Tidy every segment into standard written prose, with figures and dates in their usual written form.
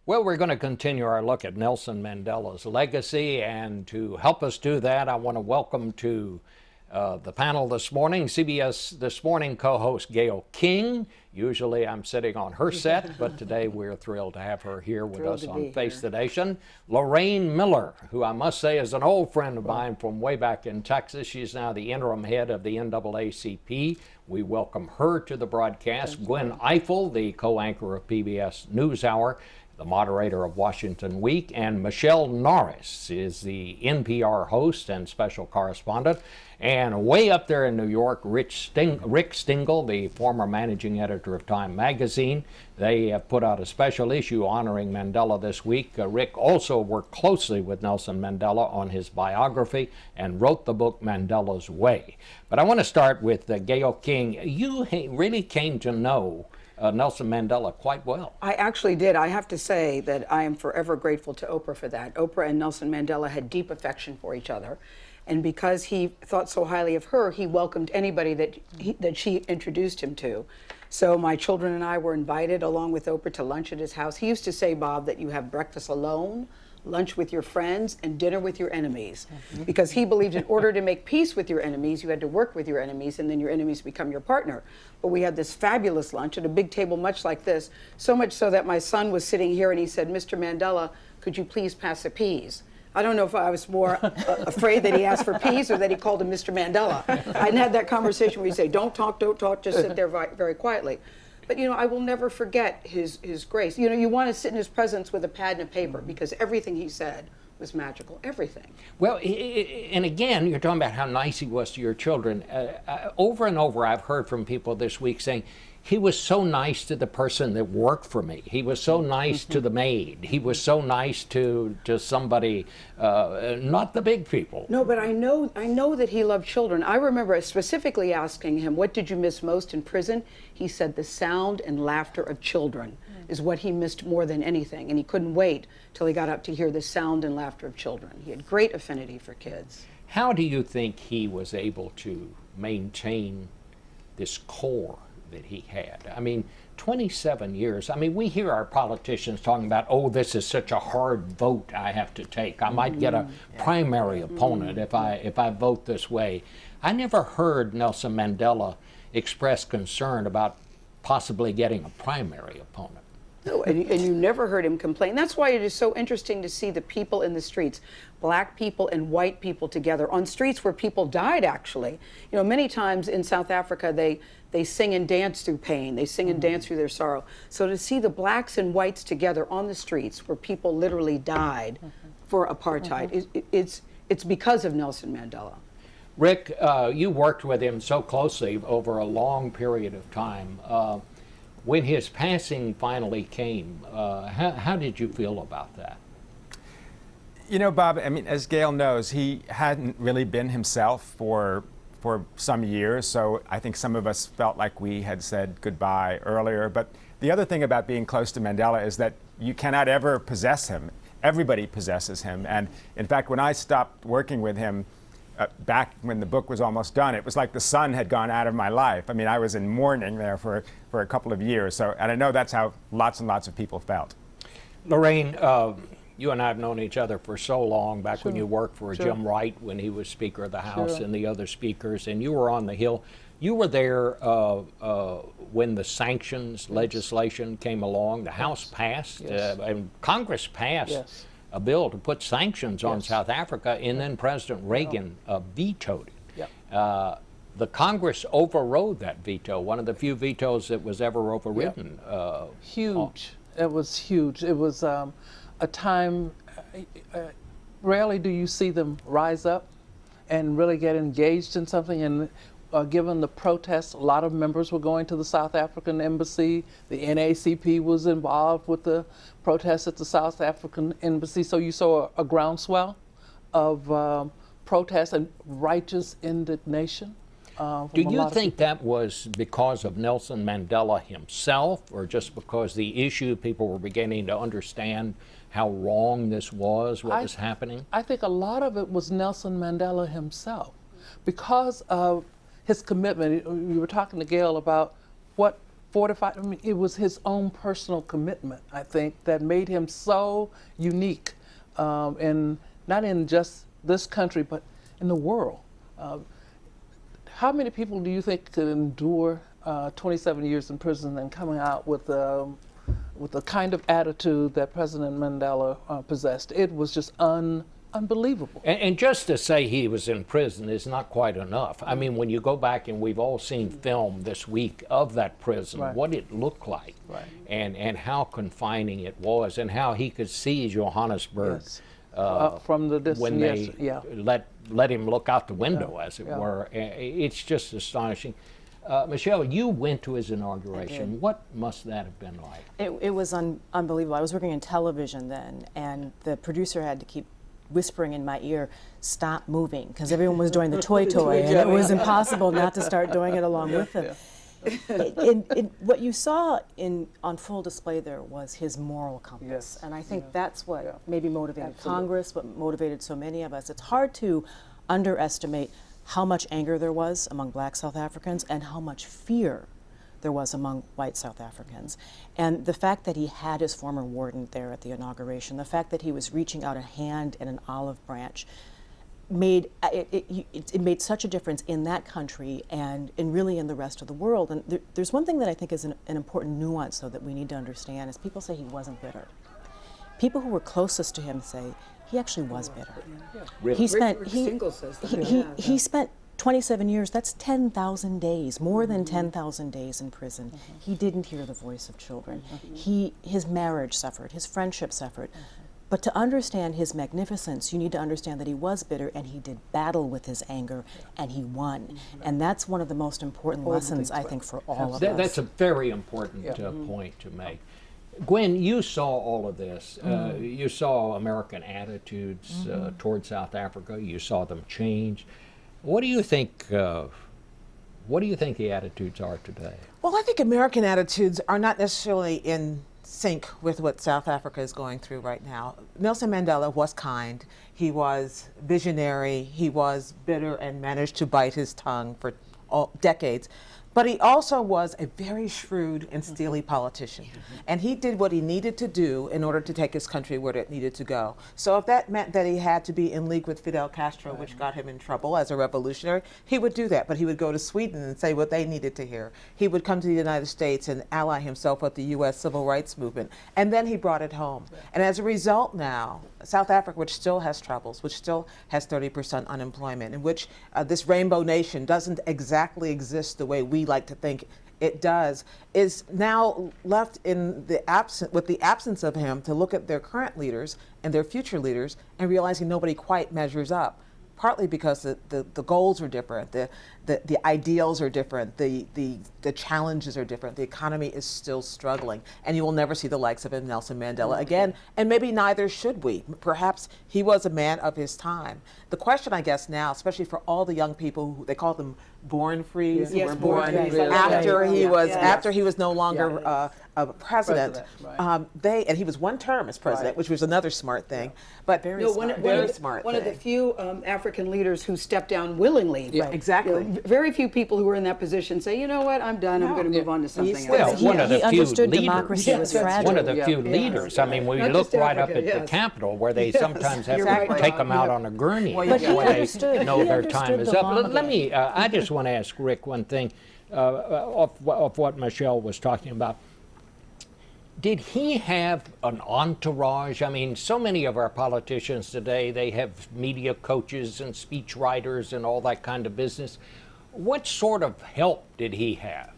Well, we're going to continue our look at Nelson Mandela's legacy, and to help us do that, I want to welcome to the panel this morning, CBS This Morning co-host Gayle King. Usually I'm sitting on her set, but today we're thrilled to have her here with us on Face the Nation. Lorraine Miller, who I must say is an old friend of mine from way back in Texas. She's now the interim head of the NAACP. We welcome her to the broadcast. Gwen Ifill, the co-anchor of PBS NewsHour, the moderator of Washington Week, and Michele Norris is the NPR host and special correspondent. And way up there in New York, Rick Stengel, the former managing editor of Time magazine. They have put out a special issue honoring Mandela this week. Rick also worked closely with Nelson Mandela on his biography and wrote the book Mandela's Way. But I want to start with Gayle King. You really came to know Nelson Mandela quite well. I actually did. I have to say that I am forever grateful to Oprah for that. Oprah and Nelson Mandela had deep affection for each other. And because he thought so highly of her, he welcomed anybody that she introduced him to. So my children and I were invited along with Oprah to lunch at his house. He used to say, Bob, that you have breakfast alone, lunch with your friends, and dinner with your enemies. Because he believed in order to make peace with your enemies, you had to work with your enemies, and then your enemies become your partner. But we had this fabulous lunch at a big table much like this, so much so that my son was sitting here and he said, Mr. Mandela, could you please pass the peas? I don't know if I was more afraid that he asked for peas or that he called him Mr. Mandela. I hadn't had that conversation where you say, don't talk, just sit there very quietly. But, you know, I will never forget his grace. You know, you want to sit in his presence with a pad and a paper because everything he said was magical, everything. Well, and again, you're talking about how nice he was to your children. Over and over, I've heard from people this week saying, he was so nice to the person that worked for me. He was so nice to the maid. He was so nice to somebody, not the big people. No, but I know that he loved children. I remember specifically asking him, what did you miss most in prison? He said the sound and laughter of children is what he missed more than anything. And he couldn't wait till he got up to hear the sound and laughter of children. He had great affinity for kids. How do you think he was able to maintain this core that he had? I mean, 27 years. I mean, we hear our politicians talking about, oh, this is such a hard vote I have to take. I might get a primary opponent if I vote this way. I never heard Nelson Mandela express concern about possibly getting a primary opponent. No, and you never heard him complain. That's why it is so interesting to see the people in the streets, black people and white people together, on streets where people died, actually. You know, many times in South Africa, they sing and dance through pain. They sing and dance through their sorrow. So to see the blacks and whites together on the streets where people literally died for apartheid, it's because of Nelson Mandela. Rick, you worked with him so closely over a long period of time. When his passing finally came, how did you feel about that? You know, Bob, I mean, as Gayle knows, he hadn't really been himself for some years, so I think some of us felt like we had said goodbye earlier. But the other thing about being close to Mandela is that you cannot ever possess him. Everybody possesses him. And in fact, when I stopped working with him, back when the book was almost done, it was like the sun had gone out of my life. I mean, I was in mourning there for a couple of years. So, and I know that's how lots and lots of people felt. Lorraine, you and I have known each other for so long, back when you worked for Jim Wright when he was Speaker of the House and the other speakers, and you were on the Hill. You were there when the sanctions legislation came along. The House passed, and Congress passed a bill to put sanctions on South Africa, and then President Reagan vetoed it. The Congress overrode that veto, one of the few vetoes that was ever overridden. Huge. It was huge. It was a time, rarely do you see them rise up and really get engaged in something. And given the protests, a lot of members were going to the South African embassy. The NAACP was involved with the protests at the South African embassy. So you saw a groundswell of protest and righteous indignation. Do you think that was because of Nelson Mandela himself, or just because the issue, people were beginning to understand how wrong this was, what was happening? I think a lot of it was Nelson Mandela himself, because of his commitment. You were talking to Gayle about what fortified. I mean, it was his own personal commitment, I think, that made him so unique, and not in just this country, but in the world. How many people do you think could endure 27 years in prison and coming out with the kind of attitude that President Mandela possessed? It was just unbelievable. And just to say he was in prison is not quite enough. I mean, when you go back, and we've all seen film this week of that prison, Right. what it looked like, Right. and how confining it was, and how he could see Johannesburg Yes. From the distance. when they yes, let him look out the window, as it yeah. were. It's just astonishing. Michele, you went to his inauguration. What must that have been like? It was unbelievable. I was working in television then, and the producer had to keep whispering in my ear, "Stop moving," because everyone was doing the toy, and it was impossible not to start doing it along with them. What you saw on full display there was his moral compass, Yes. and I think Yeah. that's what Yeah. maybe motivated Absolutely. Congress, what motivated so many of us. It's hard to underestimate how much anger there was among black South Africans and how much fear there was among white South Africans. And the fact that he had his former warden there at the inauguration, the fact that he was reaching out a hand and an olive branch, made it made such a difference in that country and really in the rest of the world. And there's one thing that I think is an important nuance, though, that we need to understand, is people say he wasn't bitter. People who were closest to him say he actually was bitter. Really? He spent Rick Stengel says that. he spent 27 years. That's 10,000 days, more than 10,000 days in prison. He didn't hear the voice of children. His marriage suffered. His friendship suffered. But to understand his magnificence, you need to understand that he was bitter, and he did battle with his anger, and he won. And that's one of the most important lessons, I think, for all of us. That's a very important point to make. Gwen, you saw all of this. You saw American attitudes toward South Africa. You saw them change. What do you think? What do you think the attitudes are today? Well, I think American attitudes are not necessarily in sync with what South Africa is going through right now. Nelson Mandela was kind. He was visionary. He was bitter and managed to bite his tongue for decades. But he also was a very shrewd and steely politician. And he did what he needed to do in order to take his country where it needed to go. So if that meant that he had to be in league with Fidel Castro, which got him in trouble as a revolutionary, he would do that. But he would go to Sweden and say what they needed to hear. He would come to the United States and ally himself with the U.S. civil rights movement. And then he brought it home. And as a result now, South Africa, which still has troubles, which still has 30% unemployment, in which this rainbow nation doesn't exactly exist the way we like to think it does, is now left in the with the absence of him to look at their current leaders and their future leaders and realizing nobody quite measures up. Partly because the goals are different, the ideals are different, the challenges are different. The economy is still struggling, and you will never see the likes of Nelson Mandela again, and maybe neither should we. Perhaps he was a man of his time. The question, I guess, now, especially for all the young people who they call them born frees, who Yes, were born born frees. after he was no longer a president, right. and he was one term as president, Right. which was another smart thing. But Very No, smart. Very smart One of the thing. few African leaders who stepped down willingly. Yeah, exactly. Very few people who were in that position say, you know what, I'm done. I'm going to move on to something Well, else. One of the he few understood leaders. democracy was Yes, fragile. One of the Yeah. few Yeah. leaders. I mean, we Not look just right up Africa, at the yes. Capitol, where they sometimes have You're to right, take Bob, them out yeah. on a gurney Well, when yeah. But he understood. they know He their time understood is the up. long Let me. game. I just want to ask Rick one thing of what Michele was talking about. Did he have an entourage? I mean, so many of our politicians today, they have media coaches and speech writers and all that kind of business. What sort of help did he have?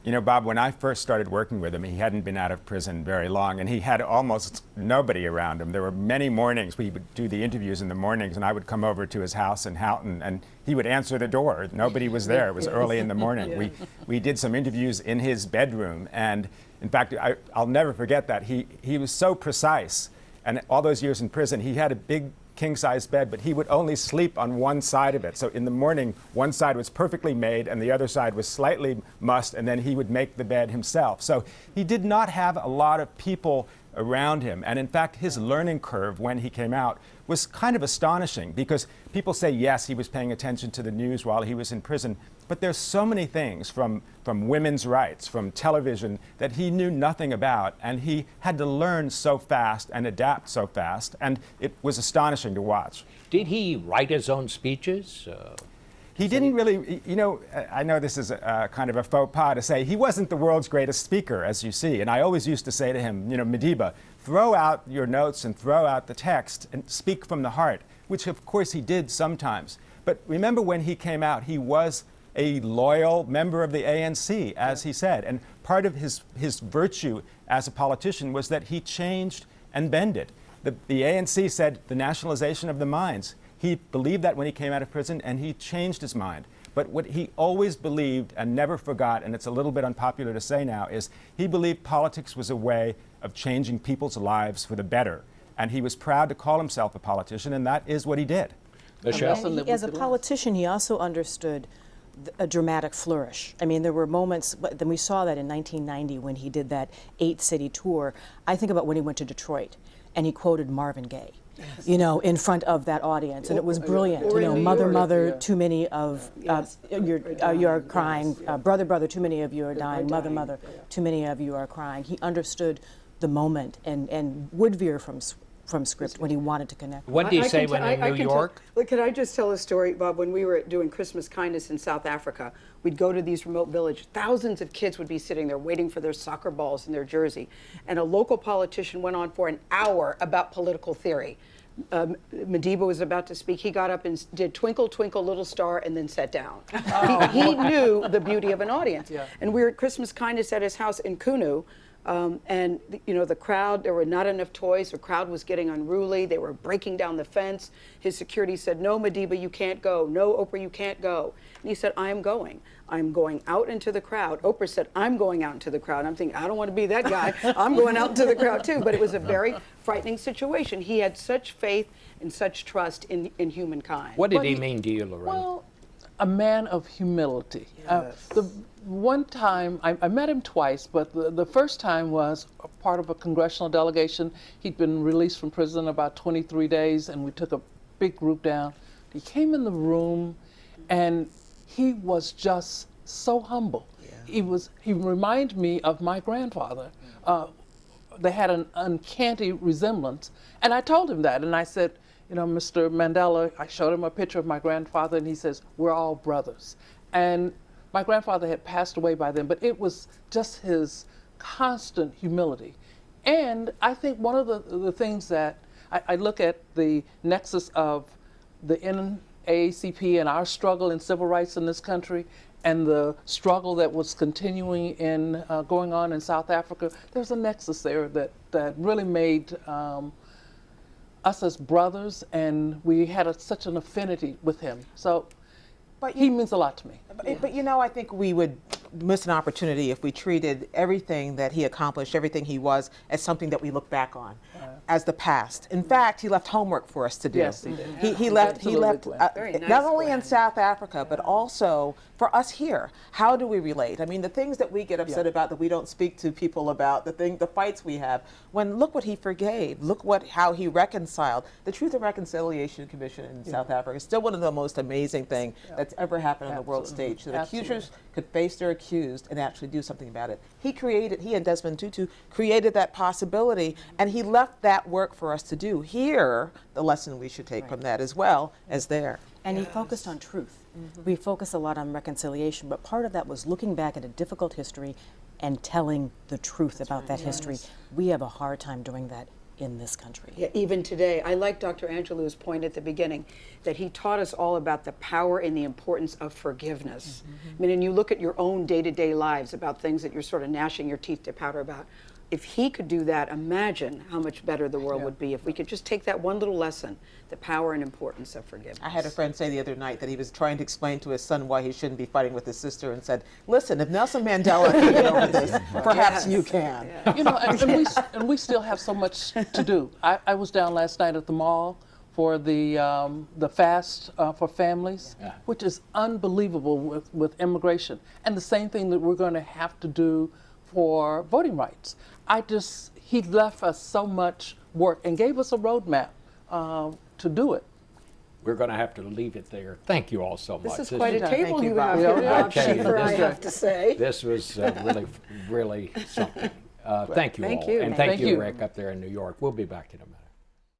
You know, Bob, when I first started working with him, he hadn't been out of prison very long, and he had almost nobody around him. There were many mornings we would do the interviews in the mornings, and I would come over to his house in Houghton, and he would answer the door. Nobody was there. It was early in the morning. We did some interviews in his bedroom, and in fact, I'll never forget that. He was so precise, and all those years in prison, he had a big king-size bed, but he would only sleep on one side of it. So in the morning, one side was perfectly made and the other side was slightly mussed, and then he would make the bed himself. So he did not have a lot of people around him. And in fact, his learning curve when he came out was kind of astonishing, because people say, yes, he was paying attention to the news while he was in prison, but there's so many things from women's rights, from television, that he knew nothing about, and he had to learn so fast and adapt so fast, and it was astonishing to watch. Did he write his own speeches? He didn't really, you know, I know this is a kind of a faux pas to say, he wasn't the world's greatest speaker, as you see. And I always used to say to him, you know, Madiba, throw out your notes and throw out the text and speak from the heart, which of course he did sometimes. But remember, when he came out, he was a loyal member of the ANC, as he said. And part of his virtue as a politician was that he changed and bended. The ANC said the nationalization of the mines. He believed that when he came out of prison, and he changed his mind. But what he always believed and never forgot, and it's a little bit unpopular to say now, is he believed politics was a way of changing people's lives for the better. And he was proud to call himself a politician, and that is what he did. Michele? And as a politician, he also understood a dramatic flourish. I mean, there were moments, then we saw that in 1990 when he did that 8-city tour. I think about when he went to Detroit and he quoted Marvin Gaye. Yes. You know, in front of that audience, and it was brilliant. You know, mother, mother, too many of you are crying. Brother, brother, too many of you are dying. Mother, mother, too many of you are crying. He understood the moment and would veer from script when he wanted to connect. What did he say when in New York? Look, could I just tell a story, Bob? When we were doing Christmas Kindness in South Africa, we'd go to these remote villages. Thousands of kids would be sitting there waiting for their soccer balls in their jersey. And a local politician went on for an hour about political theory. Madiba was about to speak. He got up and did Twinkle, Twinkle, Little Star, and then sat down. He knew the beauty of an audience. Yeah. And we were at Christmas Kindness at his house in Kunu. And you know, the crowd, there were not enough toys. The crowd was getting unruly. They were breaking down the fence. His security said, no, Madiba, you can't go. No, Oprah, you can't go. And he said, I am going. I'm going out into the crowd. Oprah said, I'm going out into the crowd. I'm thinking, I don't want to be that guy. I'm going out into the crowd too. But it was a very frightening situation. He had such faith and such trust in humankind. What did he mean to you, Lorraine? Well, a man of humility. Yes. The one time, I met him twice, but the first time was a part of a congressional delegation. He'd been released from prison about 23 days, and we took a big group down. He came in the room, and he was just so humble. Yeah. He reminded me of my grandfather. They had an uncanny resemblance, and I told him that, and I said, you know, Mr. Mandela, I showed him a picture of my grandfather, and he says, we're all brothers. And my grandfather had passed away by then, but it was just his constant humility. And I think one of the things that I look at the nexus of the NAACP and our struggle in civil rights in this country, and the struggle that was continuing in going on in South Africa. There's a nexus there that really made us as brothers, and we had such an affinity with him. So he means a lot to me. But you know, I think we would miss an opportunity if we treated everything that he accomplished, everything he was, as something that we look back on, as the past. In fact, he left homework for us to do. Yes, he did. He left Very nice, not only Gwen. in South Africa, but also for us here. How do we relate? I mean, the things that we get upset about, that we don't speak to people about, the fights we have, when look what he forgave, look how he reconciled. The Truth and Reconciliation Commission in South Africa is still one of the most amazing things that's ever happened on the world stage. That accusers could face their accused and actually do something about it. He and Desmond Tutu created that possibility, and he left that work for us to do. Here, the lesson we should take from that as well as there. And he focused on truth. We focus a lot on reconciliation, but part of that was looking back at a difficult history and telling the truth about that history. We have a hard time doing that in this country. Yeah, even today. I like Dr. Angelou's point at the beginning, that he taught us all about the power and the importance of forgiveness. I mean, and you look at your own day-to-day lives about things that you're sort of gnashing your teeth to powder about. If he could do that, imagine how much better the world would be if we could just take that one little lesson, the power and importance of forgiveness. I had a friend say the other night that he was trying to explain to his son why he shouldn't be fighting with his sister, and said, listen, if Nelson Mandela can get over this, perhaps you can. You know, and we still have so much to do. I was down last night at the mall for the fast for families, which is unbelievable with immigration. And the same thing that we're going to have to do for voting rights. he left us so much work and gave us a roadmap to do it. We're going to have to leave it there. Thank you all so much. This is quite a Thank table you, you Bob. have here, I Bob tell you, Schieffer, I this- have to say. This was really something. Thank you Thank all. you. And Thank thank you, you. Rick, up there in New York. We'll be back in a minute.